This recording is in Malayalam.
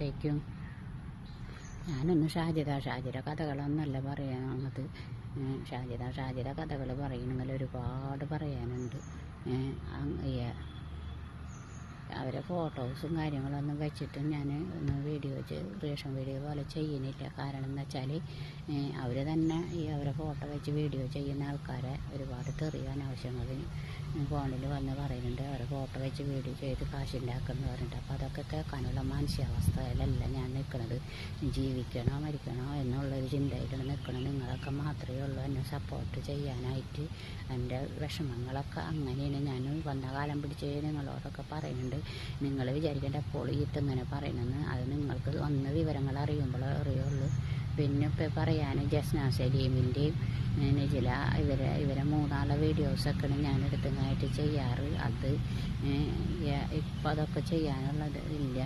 ലേക്കും ഞാനൊന്ന് ഷാജിദ കഥകളൊന്നല്ല പറയാനുള്ളത്. ഷാജിദ കഥകൾ പറയണമെങ്കിൽ ഒരുപാട് പറയാനുണ്ട്. അവരെ ഫോട്ടോസും കാര്യങ്ങളൊന്നും വെച്ചിട്ട് ഞാൻ ഒന്ന് റിയാക്ഷൻ വീഡിയോ പോലെ ചെയ്യുന്നില്ല. കാരണം എന്ന് വെച്ചാൽ അവർ തന്നെ അവരെ ഫോട്ടോ വെച്ച് വീഡിയോ ചെയ്യുന്ന ആൾക്കാരെ ഒരുപാട് തെറിയാൻ ആവശ്യങ്ങൾ ഫോണിൽ വന്ന് പറയുന്നുണ്ട്. അവരെ ഫോട്ടോ വെച്ച് വീഡിയോ ചെയ്ത് കാശുണ്ടാക്കുന്നു പറഞ്ഞിട്ട്. അപ്പോൾ അതൊക്കെ കേൾക്കാനുള്ള മാനസികാവസ്ഥയിലല്ല ഞാൻ നിൽക്കുന്നത്. ജീവിക്കണോ മരിക്കണോ എന്നുള്ളൊരു ചിന്തയിലാണ് നിൽക്കണം. നിങ്ങളൊക്കെ മാത്രമേ ഉള്ളൂ എന്നെ സപ്പോർട്ട് ചെയ്യാനായിട്ട്. എൻ്റെ വിഷമങ്ങളൊക്കെ അങ്ങനെയാണ്. ഞാൻ വന്ന കാലം പിടിച്ച് നിങ്ങളോടൊക്കെ പറയുന്നുണ്ട്. നിങ്ങൾ വിചാരിക്കേണ്ട എപ്പോൾ ഇങ്ങനെ പറയണമെന്ന്. അത് നിങ്ങൾക്ക് വന്ന വിവരങ്ങൾ അറിയുമ്പോഴേ അറിയുള്ളൂ. പിന്നെ ഇപ്പോൾ പറയാൻ ജസ്ന സലീമിൻ്റെയും നജില ഇവരെ മൂന്നാളെ വീഡിയോസൊക്കെയാണ് ഞാൻ എടുത്തതായിട്ട് ചെയ്യാറ്. അത് ഇപ്പം അതൊക്കെ ചെയ്യാനുള്ളത് ഇല്ല.